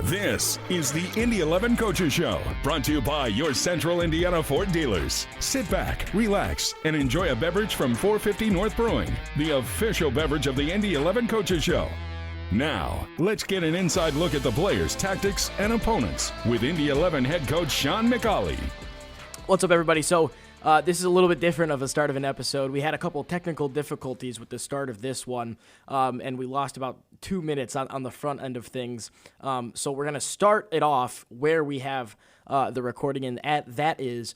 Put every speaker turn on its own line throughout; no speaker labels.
This is the Indy 11 Coaches Show, brought to you by your Central Indiana Ford dealers. Sit back, relax, and enjoy a beverage from 450 North Brewing, the official beverage of the Indy 11 Coaches Show. Now, let's get an inside look at the players, tactics, and opponents with Indy 11 head coach Sean McAuley.
What's up, everybody? So this is a little bit different of a start of an episode. We had a couple technical difficulties with the start of this one, and we lost about 2 minutes on the front end of things. So we're going to start it off where we have the recording, and that is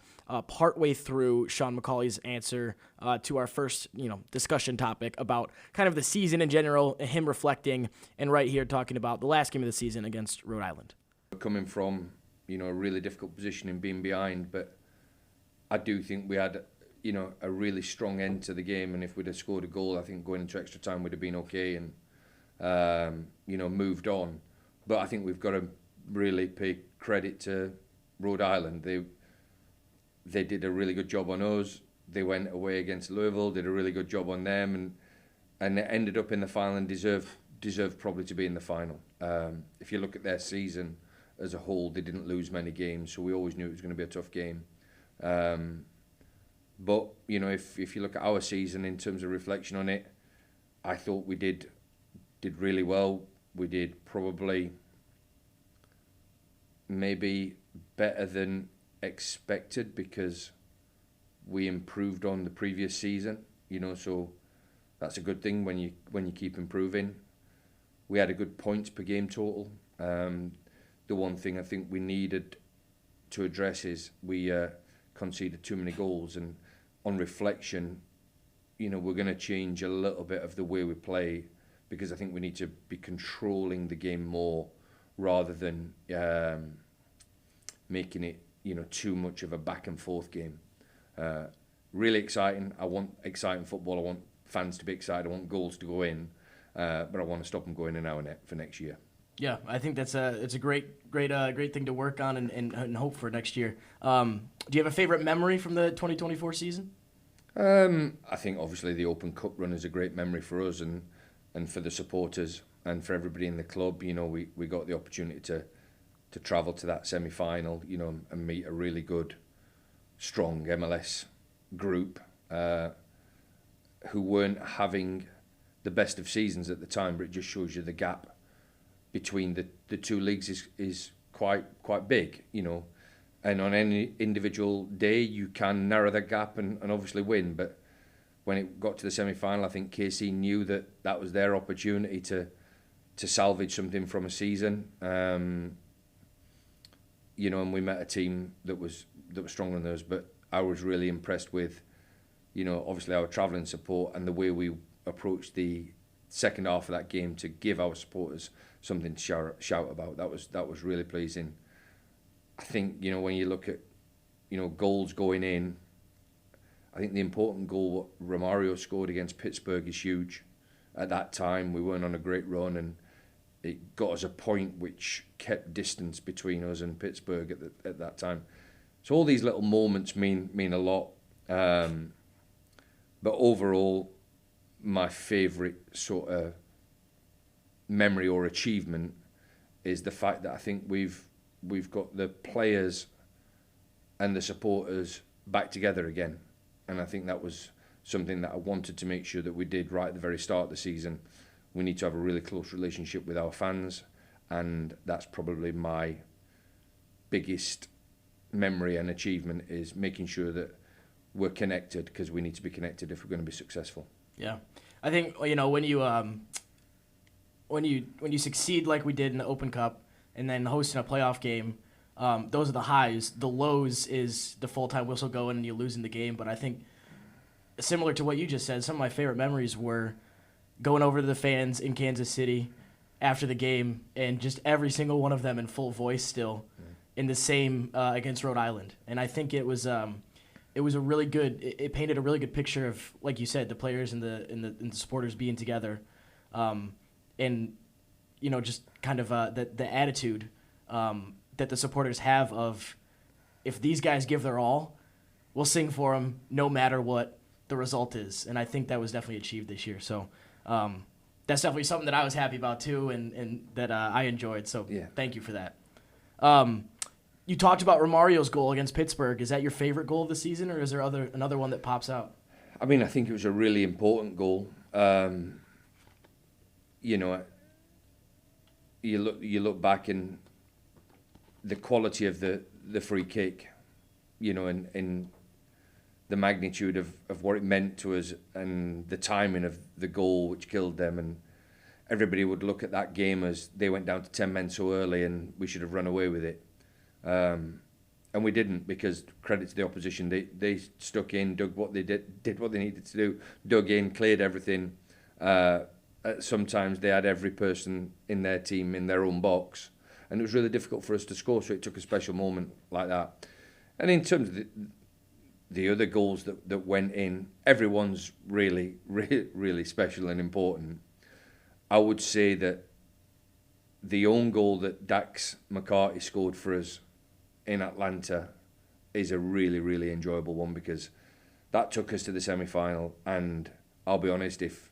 partway through Sean McAuley's answer to our first discussion topic about kind of the season in general, him reflecting, and right here talking about the last game of the season against Rhode Island.
Coming from a really difficult position in being behind, but I do think we had, a really strong end to the game, and if we'd have scored a goal, I think going into extra time would have been okay and, moved on. But I think we've got to really pay credit to Rhode Island. They did a really good job on us. They went away against Louisville, did a really good job on them, and it ended up in the final and deserved probably to be in the final. If you look at their season as a whole, they didn't lose many games, so we always knew it was going to be a tough game. But if you look at our season in terms of reflection on it, I thought we did really well. We did probably maybe better than expected because we improved on the previous season. So that's a good thing when you keep improving. We had a good points per game total. The one thing I think we needed to address is we conceded too many goals, and on reflection, we're going to change a little bit of the way we play because I think we need to be controlling the game more rather than making it too much of a back and forth game. Really exciting. I want exciting football. I want fans to be excited. I want goals to go in, but I want to stop them going in our net for next year.
Yeah, I think it's a great thing to work on and hope for next year. Do you have a favorite memory from the 2024 season?
I think obviously the Open Cup run is a great memory for us and for the supporters and for everybody in the club. We got the opportunity to travel to that semi-final, and meet a really good, strong MLS group who weren't having the best of seasons at the time, but it just shows you the gap between the two leagues is quite big, and on any individual day you can narrow that gap and obviously win. But when it got to the semi-final, I think KC knew that was their opportunity to salvage something from a season, and we met a team that was stronger than us. But I was really impressed with, obviously our travelling support and the way we approached the second half of that game to give our supporters something to shout about. That was really pleasing. I think when you look at goals going in, I think the important goal what Romario scored against Pittsburgh is huge. At that time we weren't on a great run, and it got us a point which kept distance between us and Pittsburgh at that time. So all these little moments mean a lot. But overall, my favourite sort of memory or achievement is the fact that I think we've got the players and the supporters back together again, and I think that was something that I wanted to make sure that we did right at the very start of the season. We need to have a really close relationship with our fans, and that's probably my biggest memory and achievement, is making sure that we're connected, because we need to be connected if we're going to be successful.
Yeah, I think when you succeed like we did in the Open Cup and then hosting a playoff game, those are the highs. The lows is the full-time whistle going and you losing the game. But I think similar to what you just said, some of my favorite memories were going over to the fans in Kansas City after the game, and just every single one of them in full voice still in the same against Rhode Island. And I think it was a really good. It painted a really good picture of, like you said, the players and the supporters being together, and just kind of the attitude that the supporters have of, if these guys give their all, we'll sing for them no matter what the result is. And I think that was definitely achieved this year. So that's definitely something that I was happy about too, and that I enjoyed. So thank you for that. You talked about Romario's goal against Pittsburgh. Is that your favorite goal of the season, or is there another one that pops out?
I mean, I think it was a really important goal. You know, you look back and the quality of the free kick, you know, and the magnitude of what it meant to us and the timing of the goal which killed them, and everybody would look at that game as they went down to 10 men so early and we should have run away with it. And we didn't, because credit to the opposition, they stuck in, did what they needed to do, dug in, cleared everything. Sometimes they had every person in their team in their own box, and it was really difficult for us to score, so it took a special moment like that. And in terms of the other goals that went in, everyone's really special and important. I would say that the own goal that Dax McCarty scored for us in Atlanta is a really enjoyable one, because that took us to the semi-final. And I'll be honest, if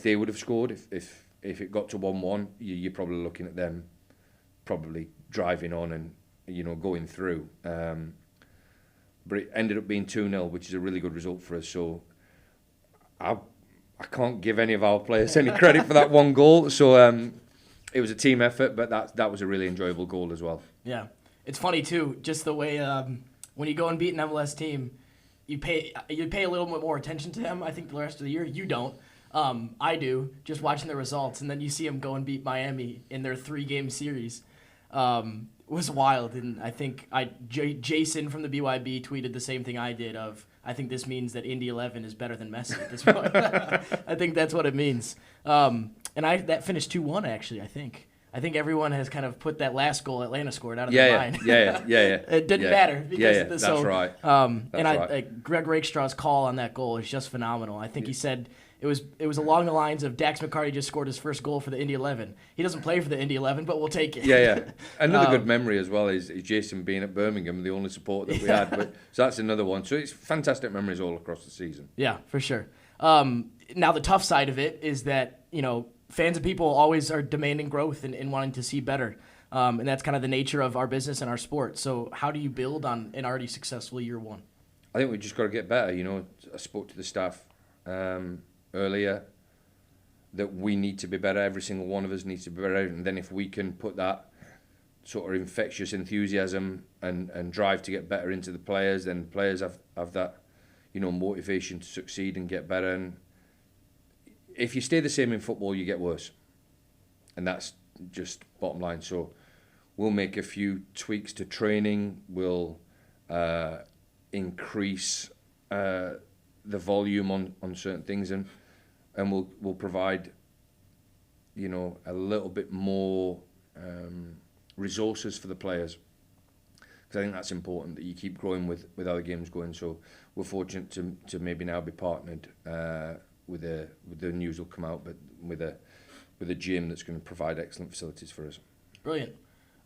they would have scored, if it got to 1-1, you're probably looking at them probably driving on and, you know, going through. But it ended up being 2-0, which is a really good result for us. So I can't give any of our players any credit for that one goal. So it was a team effort, but that was a really enjoyable goal as well.
Yeah. It's funny, too, just the way when you go and beat an MLS team, you pay a little bit more attention to them, I think, the rest of the year. You don't. I do, just watching the results. And then you see them go and beat Miami in their 3-game series. Was wild. And I think Jason from the BYB tweeted the same thing I did of, I think this means that Indy 11 is better than Messi at this point. I think that's what it means. And that finished 2-1, actually, I think. I think everyone has kind of put that last goal Atlanta scored out of their mind.
Yeah.
It didn't matter. Because
that's right.
Greg Rakestraw's call on that goal is just phenomenal. I think he said it was along the lines of Dax McCarty just scored his first goal for the Indy 11. He doesn't play for the Indy 11, but we'll take it.
Yeah. Another good memory as well is Jason being at Birmingham, the only support that we had. So that's another one. So it's fantastic memories all across the season.
Yeah, for sure. Now the tough side of it is that, you know, fans and people always are demanding growth and wanting to see better. And that's kind of the nature of our business and our sport. So how do you build on an already successful year one?
I think we just got to get better. You know, I spoke to the staff earlier that we need to be better. Every single one of us needs to be better. And then if we can put that sort of infectious enthusiasm and drive to get better into the players, then players have that, you know, motivation to succeed and get better. And if you stay the same in football, you get worse. And that's just bottom line. So we'll make a few tweaks to training. We'll increase the volume on certain things, and we'll provide, you know, a little bit more resources for the players. Because I think that's important, that you keep growing with how the game's going. So we're fortunate to maybe now be partnered with the news will come out, but with a gym that's going to provide excellent facilities for us. Brilliant.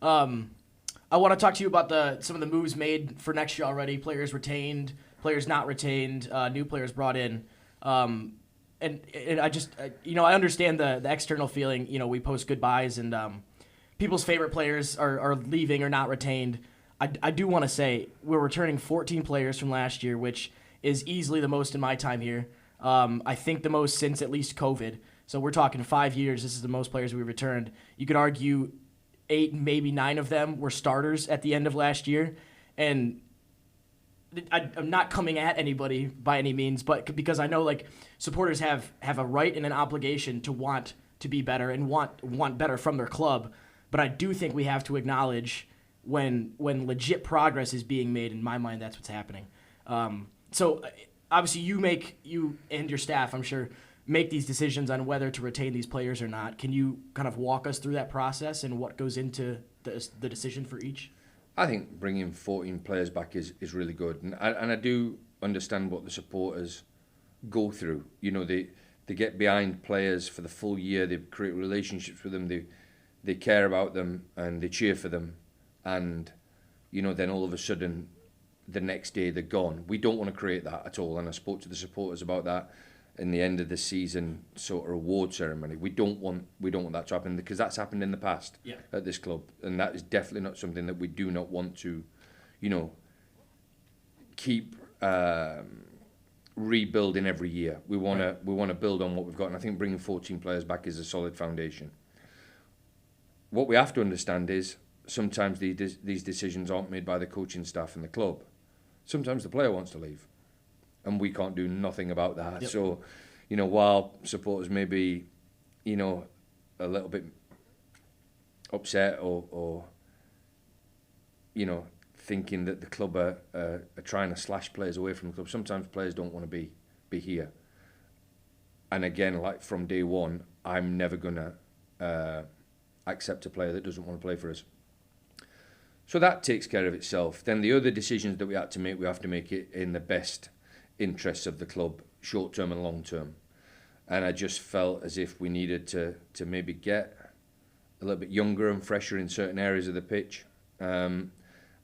I want to talk to you about some of the moves made for next year already. Players retained, players not retained, new players brought in. And I just, you know, I understand the external feeling. You know, we post goodbyes and people's favorite players are leaving or not retained. I do want to say we're returning 14 players from last year, which is easily the most in my time here. I think the most since at least COVID. So we're talking 5 years. This is the most players we returned. You could argue 8, maybe 9 of them were starters at the end of last year. And I'm not coming at anybody by any means, but because I know like supporters have a right and an obligation to want to be better and want better from their club. But I do think we have to acknowledge when legit progress is being made. In my mind, that's what's happening. So obviously you and your staff, I'm sure, make these decisions on whether to retain these players or not. Can you kind of walk us through that process and what goes into the decision for each?
I think bringing 14 players back is really good. And I do understand what the supporters go through. You know, they get behind players for the full year. They create relationships with them. They care about them and they cheer for them. And, you know, then all of a sudden, the next day they're gone. We don't want to create that at all. And I spoke to the supporters about that. in the end of the season sort of award ceremony. We don't want that to happen, because that's happened in the past at this club, and that is definitely not something that we do not want to, keep rebuilding every year. We want to build on what we've got, and I think bringing 14 players back is a solid foundation. What we have to understand is sometimes these decisions aren't made by the coaching staff and the club. Sometimes the player wants to leave, and we can't do nothing about that.
Yep.
So, while supporters may be, a little bit upset or thinking that the club are trying to slash players away from the club, sometimes players don't want to be here. And again, like from day one, I'm never going to accept a player that doesn't want to play for us. So that takes care of itself. Then the other decisions that we have to make it in the best interests of the club, short term and long term. And I just felt as if we needed to maybe get a little bit younger and fresher in certain areas of the pitch, and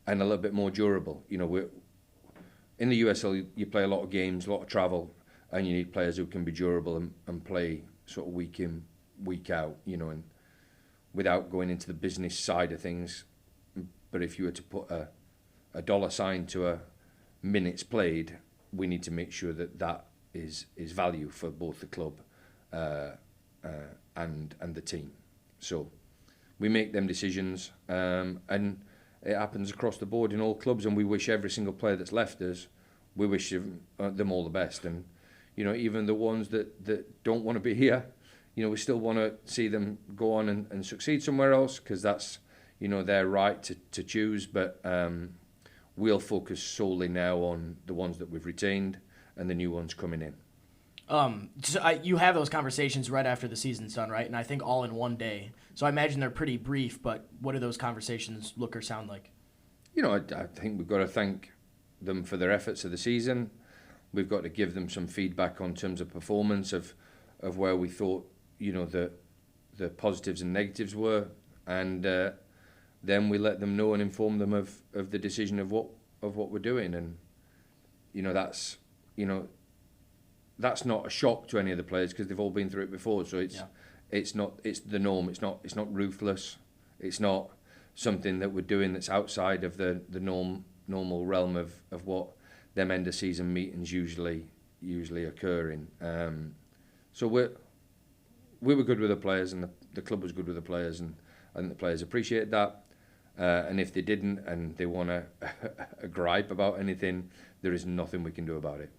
a little bit more durable. We're in the USL, you play a lot of games, a lot of travel, and you need players who can be durable and play sort of week in, week out, and without going into the business side of things. But if you were to put a dollar sign to a minutes played, we need to make sure that is value for both the club and the team. So we make them decisions, and it happens across the board in all clubs, and we wish every single player that's left us, we wish them all the best. And even the ones that don't want to be here, we still want to see them go on and succeed somewhere else, because that's their right to choose. But we'll focus solely now on the ones that we've retained and the new ones coming in.
You have those conversations right after the season's done, right? And I think all in one day. So I imagine they're pretty brief, but what do those conversations look or sound like?
I think we've got to thank them for their efforts of the season. We've got to give them some feedback on terms of performance of where we thought, the positives and negatives were. And then we let them know and inform them of the decision of what we're doing. And, that's not a shock to any of the players, because they've all been through it before. So it's the norm. It's not ruthless. It's not something that we're doing that's outside of the normal realm of what them end of season meetings usually occur in. So we were good with the players, and the club was good with the players, and I think the players appreciated that. And if they didn't, and they want a gripe about anything, there is nothing we can do about it.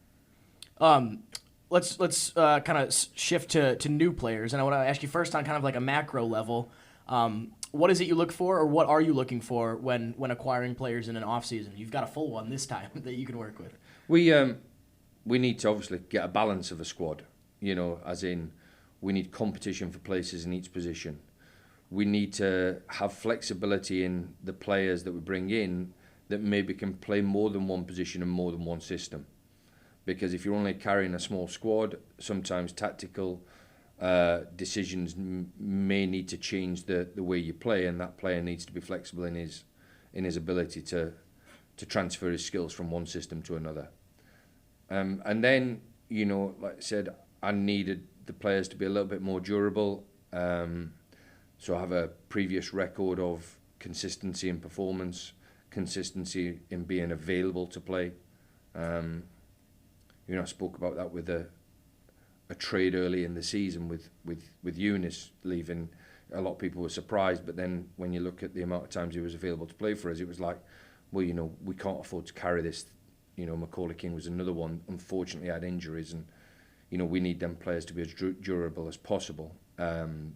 Let's kind of shift to new players, and I want to ask you first on kind of like a macro level. What is it you look for, or what are you looking for when acquiring players in an off season? You've got a full one this time that you can work with.
We need to obviously get a balance of a squad. As in, we need competition for places in each position. We need to have flexibility in the players that we bring in that maybe can play more than one position and more than one system. Because if you're only carrying a small squad, sometimes tactical decisions may need to change the way you play, and that player needs to be flexible in his ability to transfer his skills from one system to another. And then, like I said, I needed the players to be a little bit more durable. So I have a previous record of consistency in performance, consistency in being available to play. I spoke about that with a trade early in the season with Eunice leaving. A lot of people were surprised, but then when you look at the amount of times he was available to play for us, it was like, well, we can't afford to carry this. McAuley King was another one, unfortunately had injuries, and we need them players to be as durable as possible. And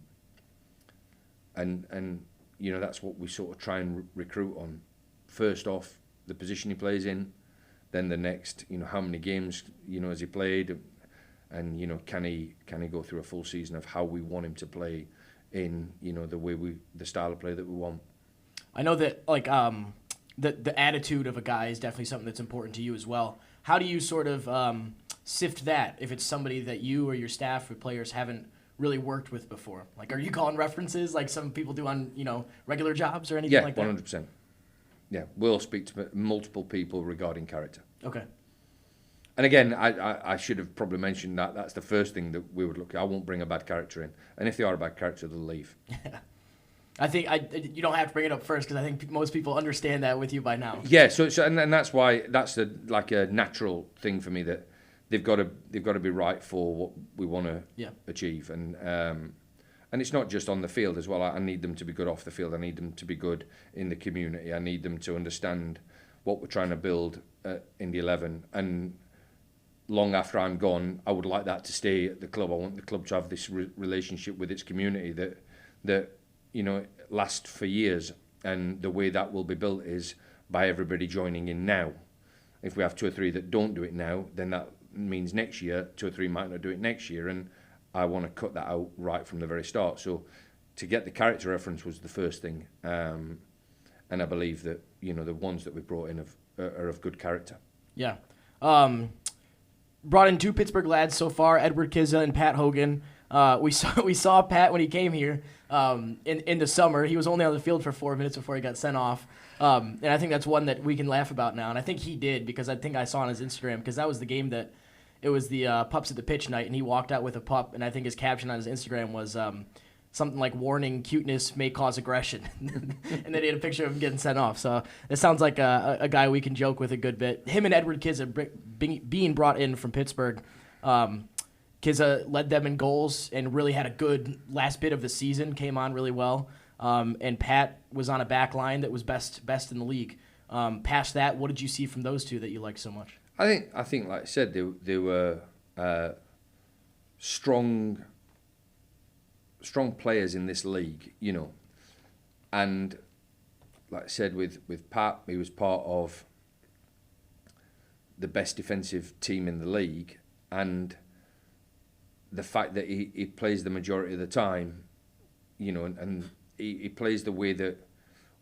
that's what we sort of try and recruit on. First off, the position he plays in, then the next, how many games, has he played, and can he go through a full season of how we want him to play in, the style of play that we want.
I know that the attitude of a guy is definitely something that's important to you as well. How do you sort of sift that if it's somebody that you or your staff or players haven't really worked with before? Like, are you calling references like some people do on regular jobs or anything like that?
Yeah, 100%. Yeah, we'll speak to multiple people regarding character.
Okay.
And again, I should have probably mentioned that that's the first thing that we would look at. I won't bring a bad character in, and if they are a bad character, they'll leave.
I think you don't have to bring it up first because I think most people understand that with you by now.
Yeah, and that's why that's a natural thing for me, that they've got to be right for what we want to achieve, and it's not just on the field as well. I need them to be good off the field. I need them to be good in the community. I need them to understand what we're trying to build at Indy 11, and long after I'm gone, I would like that to stay at the club. I want the club to have this relationship with its community that lasts for years. And the way that will be built is by everybody joining in now. If we have 2 or 3 that don't do it now, then that means next year 2 or 3 might not do it next year, and I want to cut that out right from the very start. So to get the character reference was the first thing, and I believe that the ones that we brought in are of good character. Yeah.
Brought in 2 Pittsburgh lads so far, Edward Kizza and Pat Hogan. We saw Pat when he came here in the summer. He was only on the field for 4 minutes before he got sent off. And I think that's one that we can laugh about now. And I think he did, because I think I saw on his Instagram, because that was the game that it was the pups at the pitch night, and he walked out with a pup. And I think his caption on his Instagram was something like, "Warning, cuteness may cause aggression." And then he had a picture of him getting sent off. So it sounds like a guy we can joke with a good bit. Him and Edward Kizza being brought in from Pittsburgh. Kizza led them in goals and really had a good last bit of the season, came on really well. And Pat was on a back line that was best in the league. Past that, what did you see from those 2 that you liked so much?
I think, like I said, they were strong players in this league, and like I said, with Pat, he was part of the best defensive team in the league, and the fact that he plays the majority of the time, and he plays the way that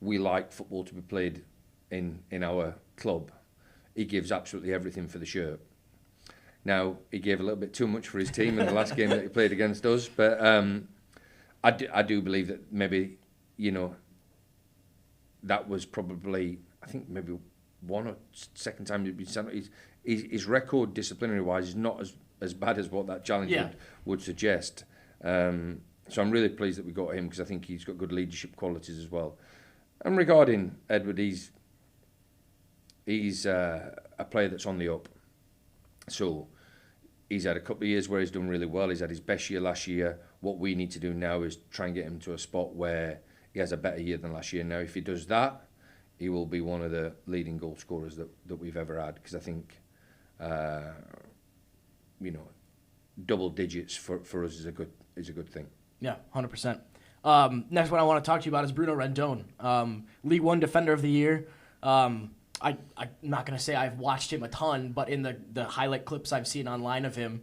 we like football to be played in our club. He gives absolutely everything for the shirt. Now, he gave a little bit too much for his team in the last game that he played against us, but I do believe that maybe, that was probably, I think maybe 1 or 2nd time he'd been sent. His record disciplinary-wise is not as bad as what that challenge would suggest. So I'm really pleased that we got him, because I think he's got good leadership qualities as well. And regarding Edward, he's a player that's on the up. So he's had a couple of years where he's done really well. He's had his best year last year. What we need to do now is try and get him to a spot where he has a better year than last year. Now, if he does that, he will be one of the leading goal scorers that we've ever had, because I think, double digits for us is a good thing.
Yeah, 100%. Next one I want to talk to you about is Bruno Rendon, League One Defender of the Year. I'm not going to say I've watched him a ton, but in the highlight clips I've seen online of him,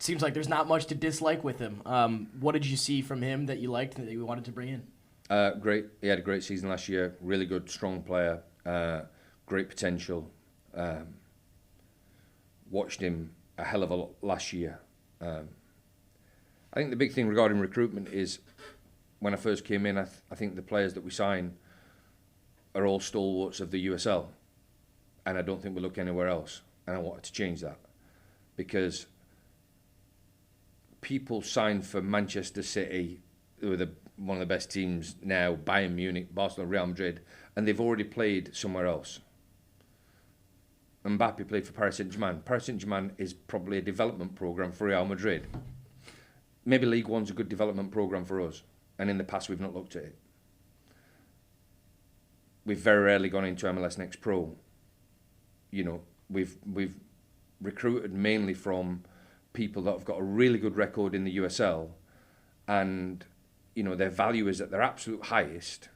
seems like there's not much to dislike with him. What did you see from him that you liked and that you wanted to bring in?
Great. He had a great season last year. Really good, strong player. Great potential. Watched him a hell of a lot last year. I think the big thing regarding recruitment is, when I first came in, I think the players that we sign are all stalwarts of the USL, and I don't think we look anywhere else. And I wanted to change that, because people sign for Manchester City, who are one of the best teams now, Bayern Munich, Barcelona, Real Madrid, and they've already played somewhere else. Mbappe played for Paris Saint-Germain. Paris Saint-Germain is probably a development programme for Real Madrid. Maybe League One's a good development programme for us, and in the past we've not looked at it. We've very rarely gone into MLS Next Pro. We've recruited mainly from people that have got a really good record in the USL, and their value is at their absolute highest,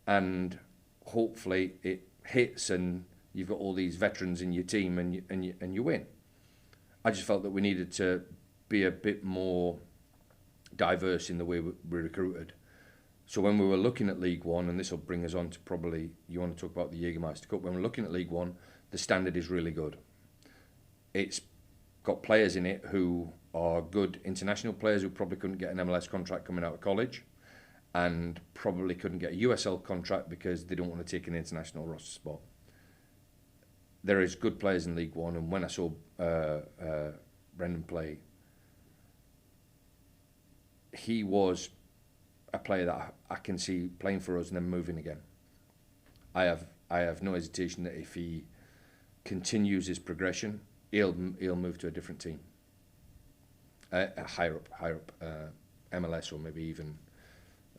and hopefully it hits and you've got all these veterans in your team and you win. I just felt that we needed to be a bit more diverse in the way we recruited. So when we were looking at League One, and this will bring us on to probably, you want to talk about the Jägermeister Cup, when we're looking at League One, the standard is really good. It's got players in it who are good international players who probably couldn't get an MLS contract coming out of college, and probably couldn't get a USL contract because they don't want to take an international roster spot. there is good players in League One, and when I saw Brendan play, he was a player that I can see playing for us and then moving again. I have no hesitation that if he continues his progression, he'll move to a different team, higher up, MLS or maybe even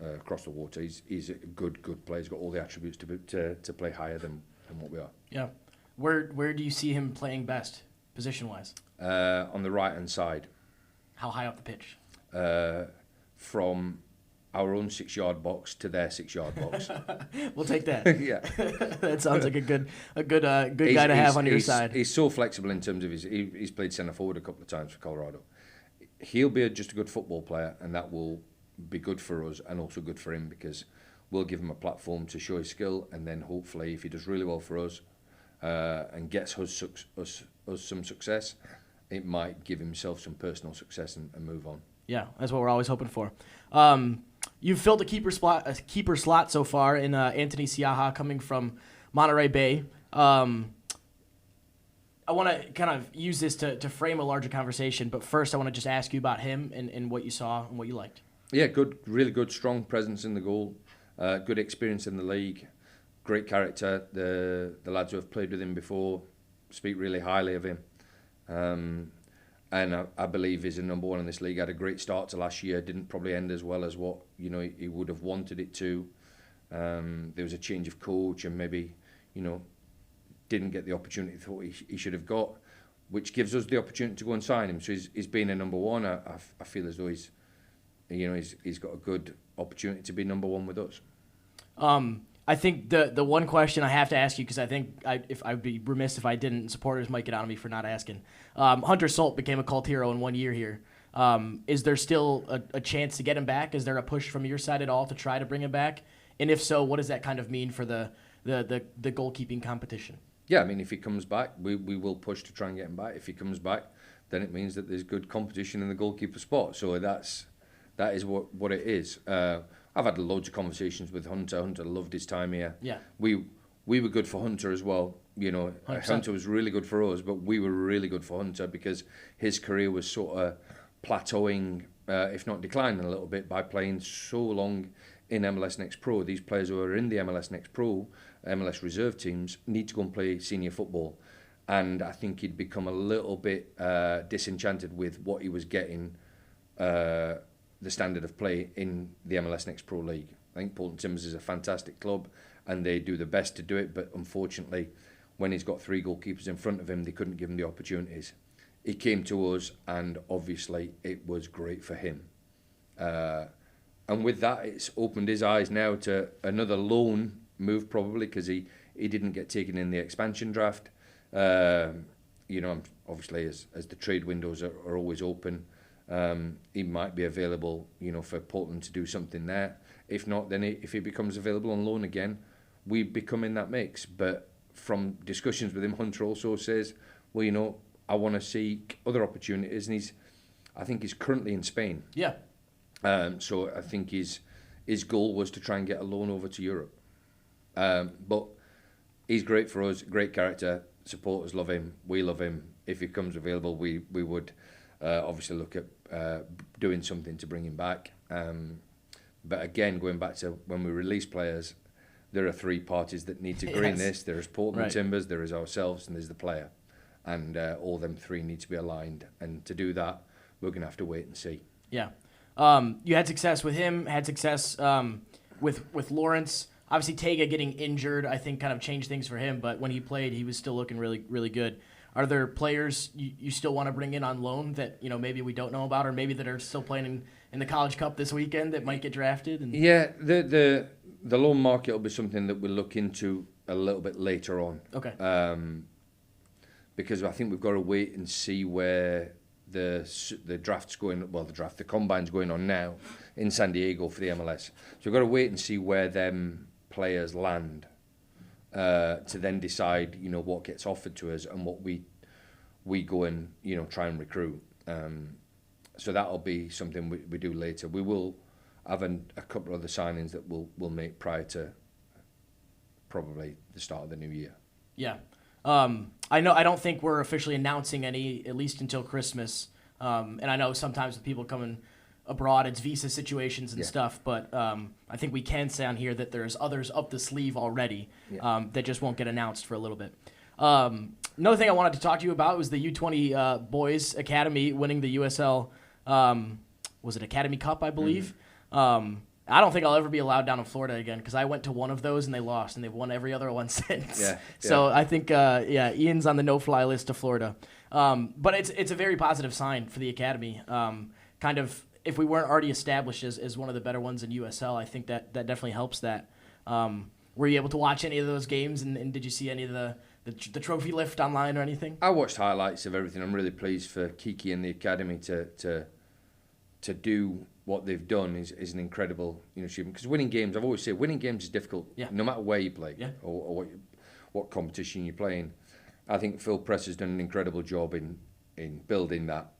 across the water. He's a good player. He's got all the attributes to play higher than what we are.
Yeah. Where do you see him playing best, position-wise?
On the right-hand side.
How high up the pitch?
From our own 6-yard box to their 6-yard box.
We'll take that.
Yeah.
That sounds like a good guy to have on your side.
He's so flexible in terms of he's played centre forward a couple of times for Colorado. He'll be just a good football player, and that will be good for us and also good for him, because we'll give him a platform to show his skill, and then hopefully if he does really well for us and gets us some success, it might give himself some personal success and move on.
Yeah, that's what we're always hoping for. You've filled a keeper slot so far in Anthony Siaha coming from Monterey Bay. I want to kind of use this to frame a larger conversation, but first I want to just ask you about him and what you saw and what you liked.
Yeah, really good, strong presence in the goal, good experience in the league, great character. The lads who have played with him before speak really highly of him. And I believe he's a number one in this league. Had a great start to last year. Didn't probably end as well as what he would have wanted it to. There was a change of coach, and maybe didn't get the opportunity he thought he should have got, which gives us the opportunity to go and sign him. So he's been a number one. I feel as though he's got a good opportunity to be number one with us.
I think the one question I have to ask you, because I think I'd be remiss if I didn't, supporters might get on me for not asking. Hunter Salt became a cult hero in 1 year here. Is there still a chance to get him back? Is there a push from your side at all to try to bring him back? And if so, what does that kind of mean for the goalkeeping competition?
Yeah, I mean, if he comes back, we will push to try and get him back. If he comes back, then it means that there's good competition in the goalkeeper spot. So that is what it is. I've had loads of conversations with Hunter. Hunter loved his time here.
Yeah.
We were good for Hunter as well.
100%.
Hunter was really good for us, but we were really good for Hunter because his career was sort of plateauing, if not declining a little bit, by playing so long in MLS Next Pro. These players who are in the MLS Next Pro, MLS reserve teams, need to go and play senior football. And I think he'd become a little bit disenchanted with what he was getting, the standard of play in the MLS Next Pro League. I think Portland Timbers is a fantastic club and they do the best to do it, but unfortunately when he's got 3 goalkeepers in front of him, they couldn't give him the opportunities. He came to us and obviously it was great for him. And with that, it's opened his eyes now to another loan move probably, because he didn't get taken in the expansion draft. Obviously as the trade windows are always open, he might be available, for Portland to do something there. If not, then if he becomes available on loan again, we become in that mix. But from discussions with him, Hunter also says, well, I want to seek other opportunities, and I think he's currently in Spain.
Yeah.
So I think his goal was to try and get a loan over to Europe. But he's great for us, great character. Supporters love him. We love him. If he comes available, we would obviously look at doing something to bring him back. But again, going back to when we release players, there are 3 parties that need to agree in this. There is Portland Timbers, there is ourselves, and there's the player. And all them 3 need to be aligned. And to do that, we're going to have to wait and see.
Yeah. You had success with him, had success with Lawrence. Obviously, Tega getting injured, I think, kind of changed things for him. But when he played, he was still looking really, really good. Are there players you still want to bring in on loan that maybe we don't know about, or maybe that are still playing in the College Cup this weekend that might get drafted?
Yeah, the loan market will be something that we'll look into a little bit later on.
Okay.
Because I think we've got to wait and see where the draft's going. Well, the combine's going on now in San Diego for the MLS. So we've got to wait and see where them players land. To then decide, what gets offered to us and what we go and, try and recruit. So that'll be something we do later. We will have a couple of other signings that we'll make prior to probably the start of the new year.
Yeah. I don't think we're officially announcing any, at least until Christmas. And I know sometimes with people coming abroad, it's visa situations and stuff, but I think we can say on here that there's others up the sleeve already that just won't get announced for a little bit. Another thing I wanted to talk to you about was the U20 Boys Academy winning the USL, was it Academy Cup, I believe? I don't think I'll ever be allowed down in Florida again because I went to one of those and they lost, and they've won every other one since. So I think, Ian's on the no-fly list to Florida. But it's a very positive sign for the Academy. Kind of, if we weren't already established as one of the better ones in USL, I think that definitely helps that. Were you able to watch any of those games, and did you see any of the trophy lift online or anything?
I watched highlights of everything. I'm really pleased for Kiki and the Academy to do what they've done is an incredible achievement. Because winning games, I've always said, winning games is difficult, no matter where you play or what competition you're playing. I think Phil Press has done an incredible job in building that,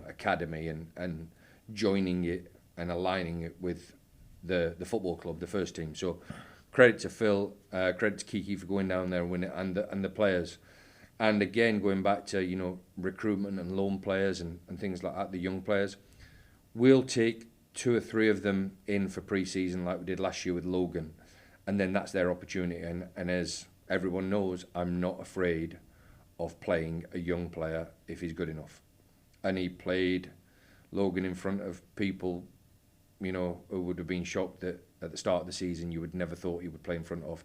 academy and joining it and aligning it with the football club, the first team. So credit to Phil, credit to Kiki for going down there and winning, and the players. And again, going back to recruitment and loan players and things like that, the young players. We'll take 2 or 3 of them in for pre-season like we did last year with Logan, and then that's their opportunity. And as everyone knows, I'm not afraid of playing a young player if he's good enough. And he played Logan in front of people, who would have been shocked that at the start of the season you would never thought he would play in front of.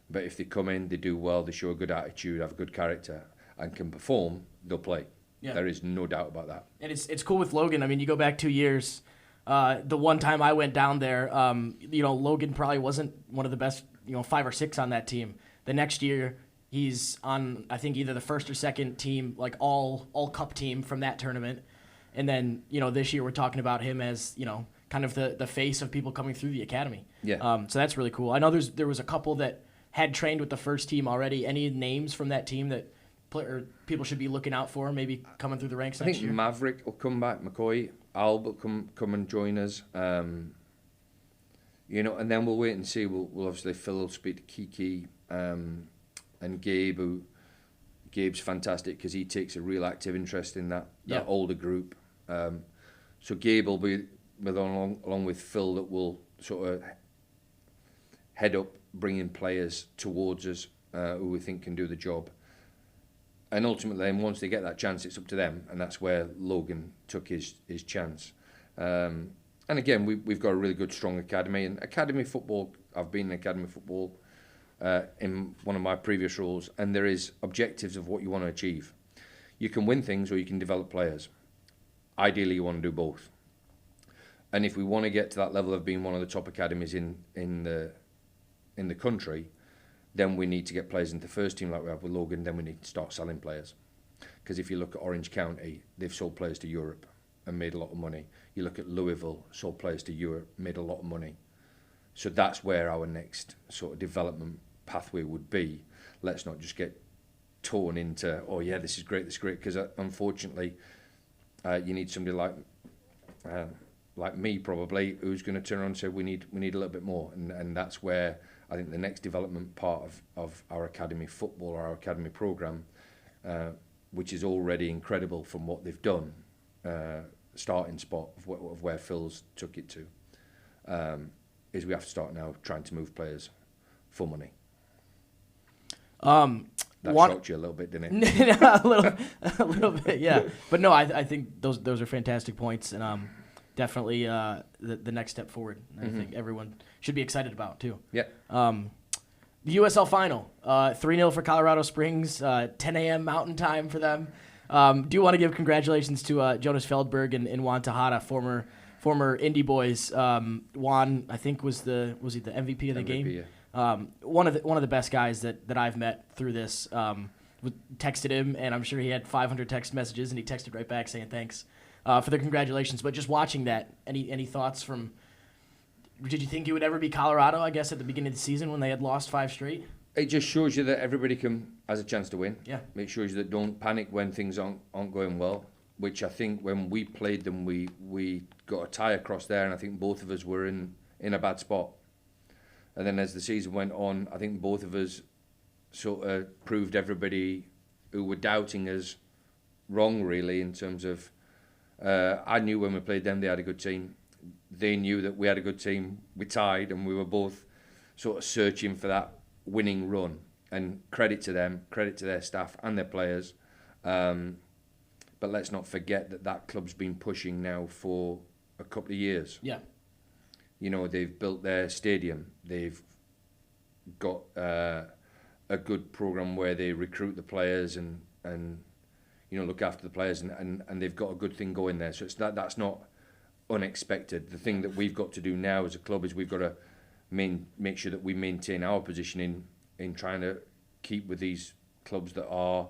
But if they come in, they do well, they show a good attitude, have a good character, and can perform, they'll play. Yeah. There is no doubt about that.
And it's cool with Logan. I mean, you go back 2 years. The one time I went down there, Logan probably wasn't one of the best, 5 or 6 on that team. The next year, he's on, I think, either the first or second team, like all cup team from that tournament. And then, this year we're talking about him as, kind of the face of people coming through the academy.
Yeah.
So that's really cool. I know there was a couple that had trained with the first team already. Any names from that team that people should be looking out for, maybe coming through the ranks next year?
I think Maverick will come back, McAuley, Al will come and join us. And then we'll wait and see. We'll obviously, Phil will speak to Kiki and Gabe, Gabe's fantastic because he takes a real active interest in that older group. So Gabe will be along with Phil, that will sort of head up bringing players towards us who we think can do the job. And ultimately, once they get that chance, it's up to them, and that's where Logan took his chance. And again, we've got a really good, strong academy. And academy football, I've been in academy football in one of my previous roles, and there is objectives of what you want to achieve. You can win things or you can develop players. Ideally, you want to do both. And if we want to get to that level of being one of the top academies in the country, then we need to get players into the first team like we have with Logan. Then we need to start selling players. Because if you look at Orange County, they've sold players to Europe and made a lot of money. You look at Louisville, sold players to Europe, made a lot of money. So that's where our next sort of development pathway would be. Let's not just get torn into, oh yeah, this is great, because unfortunately, you need somebody like me probably, who's going to turn around and say we need a little bit more, and that's where I think the next development part of our academy football or our academy program, which is already incredible from what they've done, starting spot of where Phil's took it to, is we have to start now trying to move players for money. That shocked you a little bit, didn't it?
a little bit, yeah. But no, I think those are fantastic points, and definitely the next step forward. I think everyone should be excited about too.
Yeah.
The USL final, 3-0 for Colorado Springs, 10 a.m. Mountain Time for them. Do you want to give congratulations to Jonas Feldberg and Juan Tejada, former Indy boys? Juan, I think, was he the MVP of the game?
Yeah.
One of the best guys that I've met through this. Texted him, and I'm sure he had 500 text messages, and he texted right back saying thanks for the congratulations. But just watching that, any thoughts from? Did you think it would ever be Colorado? I guess at the beginning of the season when they had lost 5 straight.
It just shows you that everybody has a chance to win.
Yeah.
It shows you that don't panic when things aren't going well. Which I think when we played them, we got a tie across there, and I think both of us were in a bad spot. And then as the season went on, I think both of us sort of proved everybody who were doubting us wrong, really, in terms of I knew when we played them they had a good team. They knew that we had a good team. We tied, and we were both sort of searching for that winning run. And credit to them, credit to their staff and their players. But let's not forget that club's been pushing now for a couple of years.
Yeah.
You know, they've built their stadium. They've got a good program where they recruit the players and you know, look after the players, and they've got a good thing going there. So that's not unexpected. The thing that we've got to do now as a club is we've got to make sure that we maintain our position in trying to keep with these clubs that are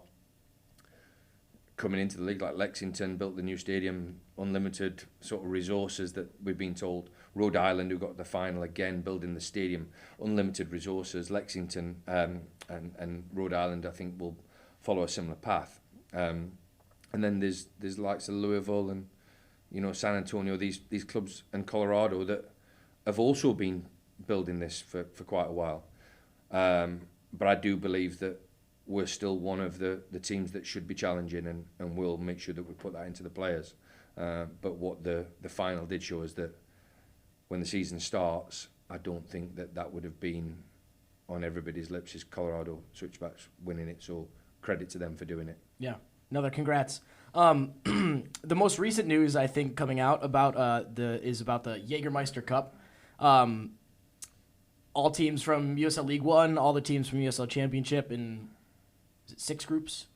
coming into the league, like Lexington built the new stadium, unlimited sort of resources that we've been told. Rhode Island, who got the final again, building the stadium, unlimited resources. Lexington and Rhode Island, I think, will follow a similar path. And then there's the likes of Louisville and, you know, San Antonio, these clubs, and Colorado that have also been building this for quite a while. But I do believe that we're still one of the teams that should be challenging, and we'll make sure that we put that into the players. But what the final did show is that when the season starts, I don't think that would have been on everybody's lips is Colorado Switchbacks winning it. So credit to them for doing it.
Yeah, another congrats. The most recent news I think coming out about is about the Jägermeister Cup. All teams from USL League One, all the teams from USL Championship, in 6 groups.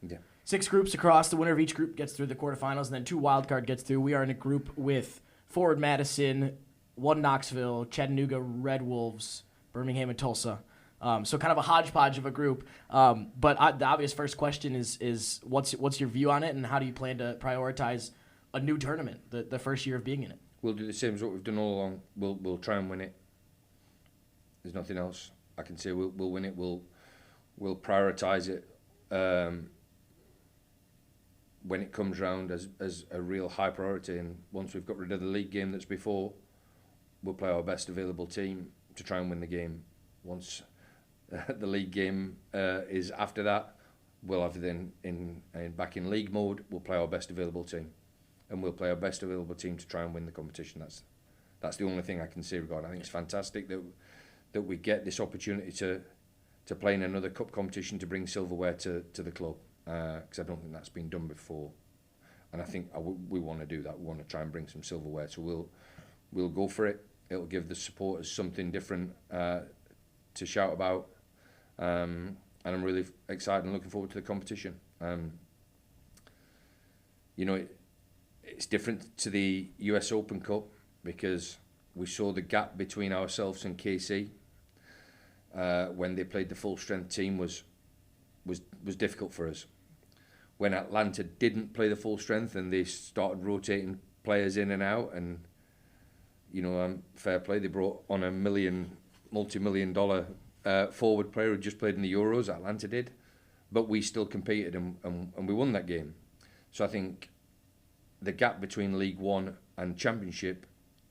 Yeah.
6 groups across. The winner of each group gets through the quarterfinals, and then 2 wildcard gets through. We are in a group with Forward Madison, 1 Knoxville, Chattanooga Red Wolves, Birmingham, and Tulsa. So kind of a hodgepodge of a group. But the obvious first question is what's your view on it, and how do you plan to prioritize a new tournament, the first year of being in it?
We'll do the same as what we've done all along. We'll try and win it. There's nothing else I can say. We'll win it. We'll prioritise it when it comes round as a real high priority. And once we've got rid of the league game that's before, we'll play our best available team to try and win the game. Once the league game is after that, we'll have then back in league mode. We'll play our best available team, and we'll play our best available team to try and win the competition. That's the only thing I can say regarding. I think it's fantastic that we get this opportunity to play in another cup competition, to bring silverware to the club, because I don't think that's been done before, and I think we want to do that. We want to try and bring some silverware, so we'll go for it. It'll give the supporters something different to shout about, and I'm really excited and looking forward to the competition. You know, it's different to the US Open Cup because we saw the gap between ourselves and KC when they played the full strength team was difficult for us. When Atlanta didn't play the full strength and they started rotating players in and out, and you know, fair play, they brought on a multi-million-dollar forward player who just played in the Euros. Atlanta did, but we still competed and we won that game. So I think the gap between League One and Championship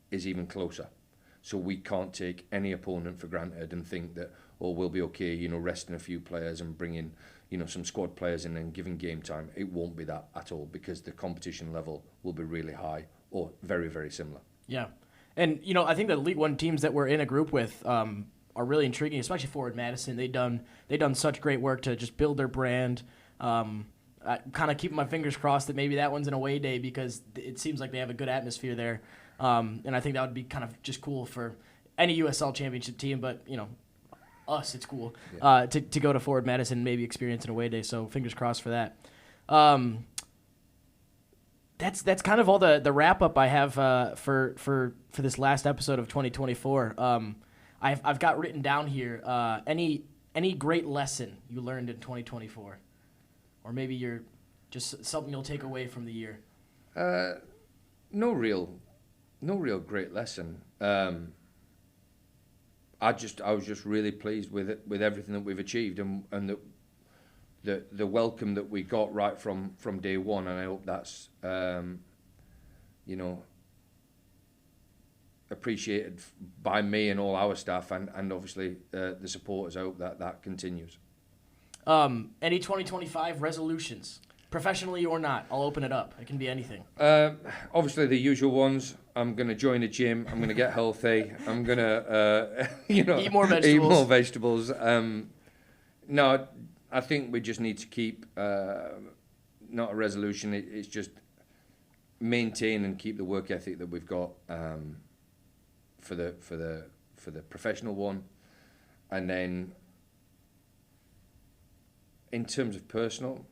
is even closer. So we can't take any opponent for granted and think that, oh, we'll be okay, you know, resting a few players and bringing, you know, some squad players in and giving game time. It won't be that at all, because the competition level will be really high or very, very similar.
Yeah. And, you know, I think the League One teams that we're in a group with are really intriguing, especially Forward Madison. They've done such great work to just build their brand. I kind of keep my fingers crossed that maybe that one's an away day, because it seems like they have a good atmosphere there. And I think that would be kind of just cool for any USL Championship team, but, you know, us, it's cool to go to Forward Madison and maybe experience an away day. So fingers crossed for that. That's kind of all the wrap up I have for this last episode of 2024. I've got written down here any great lesson you learned in 2024, or maybe you're just something you'll take away from the year.
No real great lesson. I was just really pleased with everything that we've achieved and the welcome that we got right from day one, and I hope that's you know, appreciated by me and all our staff and obviously the supporters. I hope that continues.
Any 2025 resolutions, professionally or not? I'll open it up. It can be anything.
Obviously, the usual ones. I'm going to join a gym. I'm going to get healthy. I'm going to,
Eat more vegetables.
Eat more vegetables. No, I think we just need to keep, not a resolution. It's just maintain and keep the work ethic that we've got for the professional one, and then in terms of personal,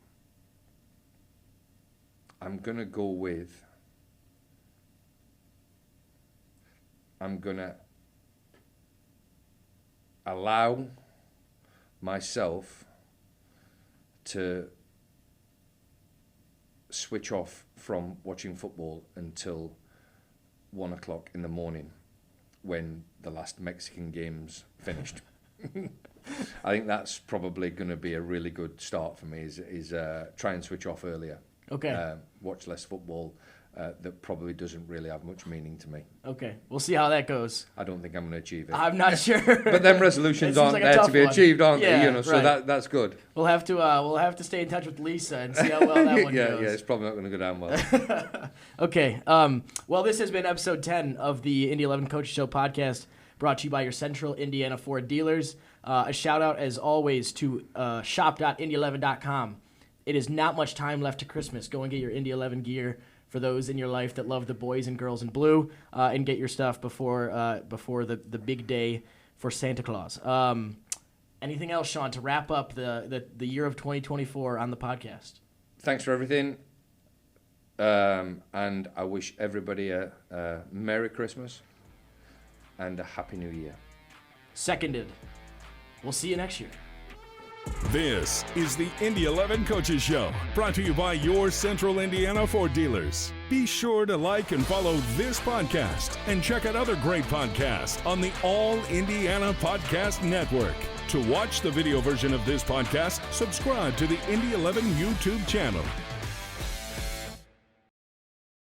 I'm gonna go with. I'm gonna allow myself to switch off from watching football until 1 o'clock in the morning when the last Mexican games finished. I think that's probably going to be a really good start for me, is try and switch off earlier.
Okay.
Watch less football. That probably doesn't really have much meaning to me.
Okay, we'll see how that goes.
I don't think I'm going to achieve it.
I'm not sure.
But them resolutions aren't
like
there to be achieved, aren't
yeah,
they? You know, so
right.
that's good.
We'll have to stay in touch with Lisa and see how well that one goes.
Yeah, it's probably not going to go down well.
Okay. Well, this has been episode 10 of the Indy 11 Coach Show podcast, brought to you by your Central Indiana Ford dealers. A shout out, as always, to shop.indy11.com. It is not much time left to Christmas. Go and get your Indy 11 gear for those in your life that love the boys and girls in blue, and get your stuff before the big day for Santa Claus. Anything else, Sean, to wrap up the year of 2024 on the podcast?
Thanks for everything. And I wish everybody a Merry Christmas and a Happy New Year.
Seconded. We'll see you next year.
This is the Indy 11 Coaches Show, brought to you by your Central Indiana Ford dealers. Be sure to like and follow this podcast and check out other great podcasts on the All Indiana Podcast Network. To watch the video version of this podcast, subscribe to the Indy 11 YouTube channel.